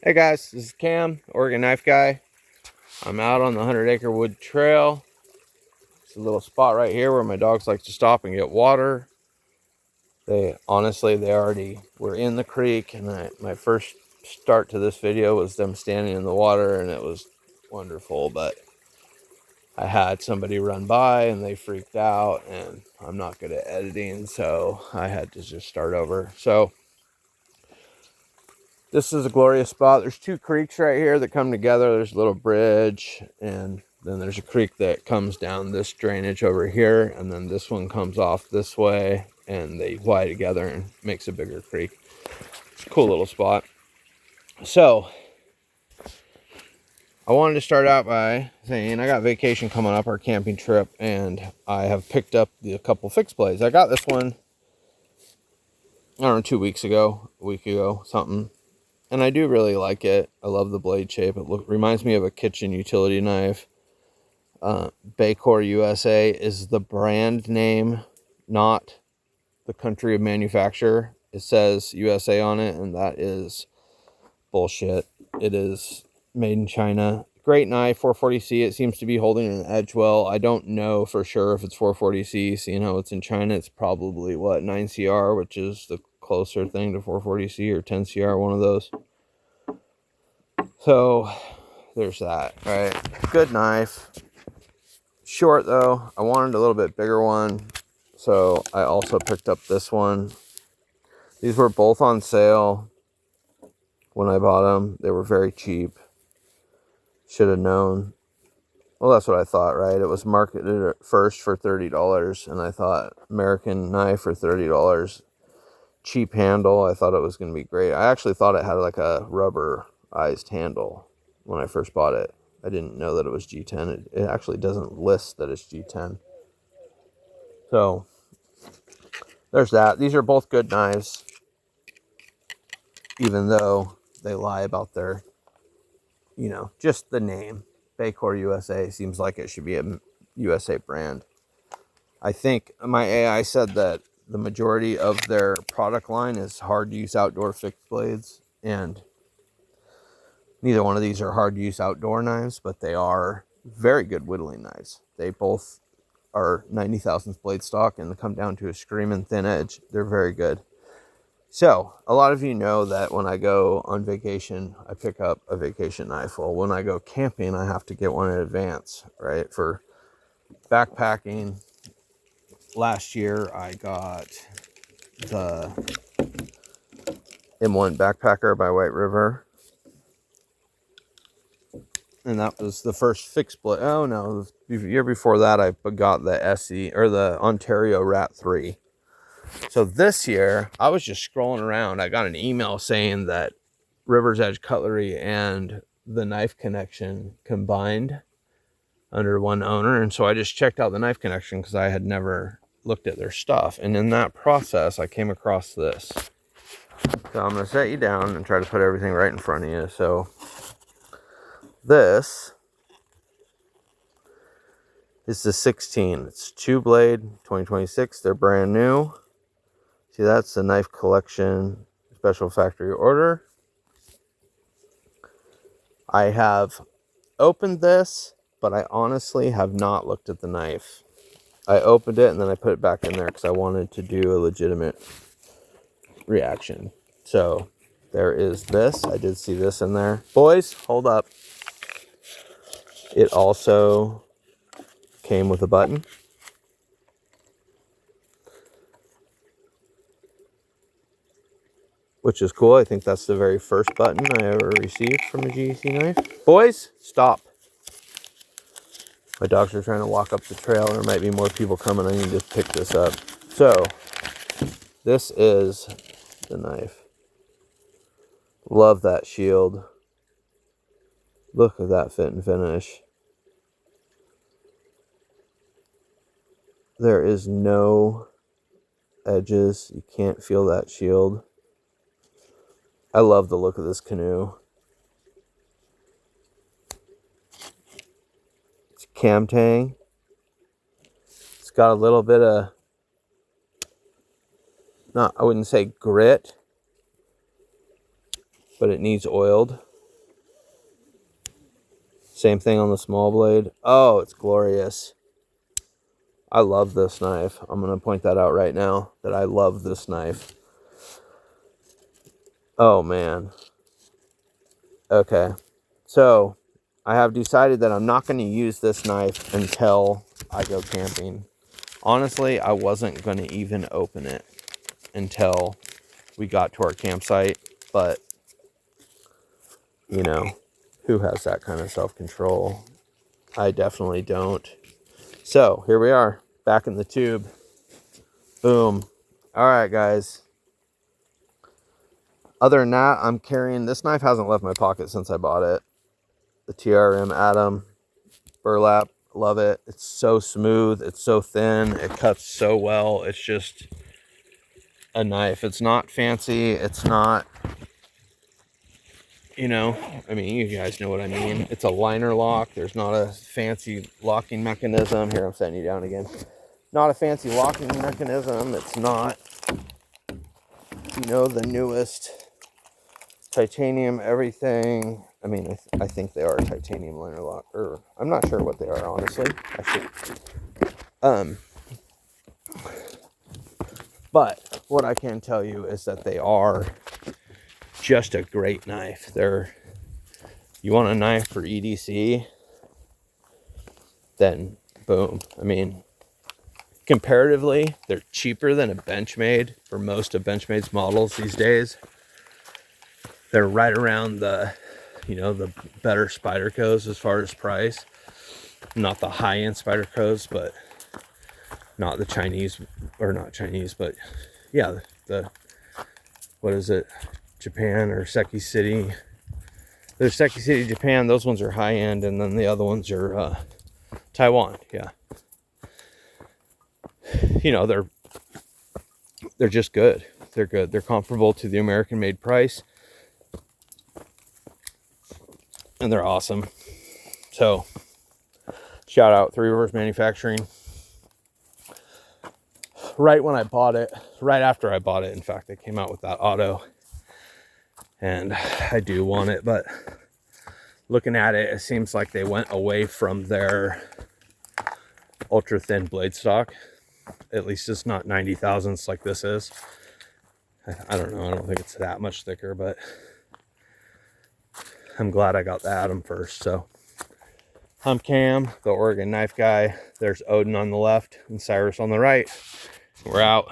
Hey guys, this is Cam, Oregon Knife Guy. I'm out on the 100-acre wood trail. It's a little spot right here where my dogs like to stop and get water. They already were in the creek, and my first start to this video was them standing in the water, and it was wonderful. But I had somebody run by and they freaked out, and I'm not good at editing, so I had to just start over. So this is a glorious spot. There's two creeks right here that come together. There's a little bridge, and then there's a creek that comes down this drainage over here, and then this one comes off this way, and they lie together and makes a bigger creek. It's a cool little spot. So I wanted to start out by saying I got vacation coming up, our camping trip, and I have picked up a couple fixed blades. I got this one, I don't know, 2 weeks ago, a week ago, something. And I do really like it. I love the blade shape. It reminds me of a kitchen utility knife. Baycore USA is the brand name, not the country of manufacture. It says USA on it, and that is bullshit. It is made in China. Great knife, 440C. It seems to be holding an edge well. I don't know for sure if it's 440C. Seeing how it's in China, it's probably, 9CR, which is the closer thing to 440C, or 10CR, one of those. So there's that, right? Good knife. Short though. I wanted a little bit bigger one, so I also picked up this one. These were both on sale when I bought them. They were very cheap. Should have known. Well, that's what I thought, right? It was marketed at first for $30, and I thought, American knife for $30. Cheap handle. I thought it was going to be great. I actually thought it had like a rubberized handle when I first bought it. I didn't know that it was G10. It actually doesn't list that it's G10. So there's that. These are both good knives, even though they lie about their, just the name. Baycore USA seems like it should be a USA brand. I think my AI said that the majority of their product line is hard to use outdoor fixed blades, and neither one of these are hard to use outdoor knives, but they are very good whittling knives. They both are 90 thousandths blade stock and come down to a screaming thin edge. They're very good. So a lot of you know that when I go on vacation, I pick up a vacation knife. Well, when I go camping, I have to get one in advance, right? For backpacking, last year I got the M1 Backpacker by White River, and that was the first fixed blade. Oh no, the year before that I got the SE, or the Ontario Rat 3. So this year I was just scrolling around. I got an email saying that River's Edge Cutlery and the Knife Connection combined under one owner, and so I just checked out the Knife Connection because I had never looked at their stuff. And in that process I came across this. So I'm going to set you down and try to put everything right in front of you. So this is the 16. It's 2-blade, 2026. They're brand new. See, that's the Knife Collection special factory order. I have opened this, but I honestly have not looked at the knife. I opened it and then I put it back in there because I wanted to do a legitimate reaction. So there is this. I did see this in there. Boys, hold up. It also came with a button. Which is cool. I think that's the very first button I ever received from a GEC knife. Boys, stop. My dogs are trying to walk up the trail. There might be more people coming. I need to pick this up. So, this is the knife. Love that shield. Look at that fit and finish. There is no edges. You can't feel that shield. I love the look of this canoe. It's cam tang. It's got a little bit of, I wouldn't say grit, but it needs oiled. Same thing on the small blade. Oh, it's glorious. I love this knife. I'm going to point that out right now, that I love this knife. Oh, man. Okay. So, I have decided that I'm not going to use this knife until I go camping. Honestly, I wasn't going to even open it until we got to our campsite. But, you know, who has that kind of self-control? I definitely don't. So, here we are, back in the tube. Boom. All right, guys. Other than that, I'm carrying... This knife hasn't left my pocket since I bought it. The TRM Atom burlap. Love it. It's so smooth. It's so thin. It cuts so well. It's just a knife. It's not fancy. It's not... You know, I mean, you guys know what I mean. It's a liner lock. There's not a fancy locking mechanism. Here, I'm setting you down again. Not a fancy locking mechanism. It's not, you know, the newest titanium everything. I mean, I think they are titanium liner lock. Or I'm not sure what they are, honestly. But what I can tell you is that they are just a great knife. You want a knife for EDC, then boom. I mean, comparatively, they're cheaper than a Benchmade for most of Benchmade's models these days. They're right around the, you know, the better Spydercos as far as price. Not the high-end Spydercos, but not the Chinese, or not Chinese, but yeah, the what is it? Japan or Seki City. There's Seki City, Japan. Those ones are high end, and then the other ones are Taiwan. Yeah, you know, they're just good. They're good. They're comparable to the American made price, and they're awesome. So, shout out Three Rivers Manufacturing. Right when I bought it, right after I bought it, in fact, they came out with that auto. And I do want it, but looking at it, it seems like they went away from their ultra thin blade stock. At least it's not 90 thousandths like this is. I don't know. I don't think it's that much thicker, but I'm glad I got the Atom first. So I'm Cam, the Oregon knife guy. There's Odin on the left and Cyrus on the right. We're out.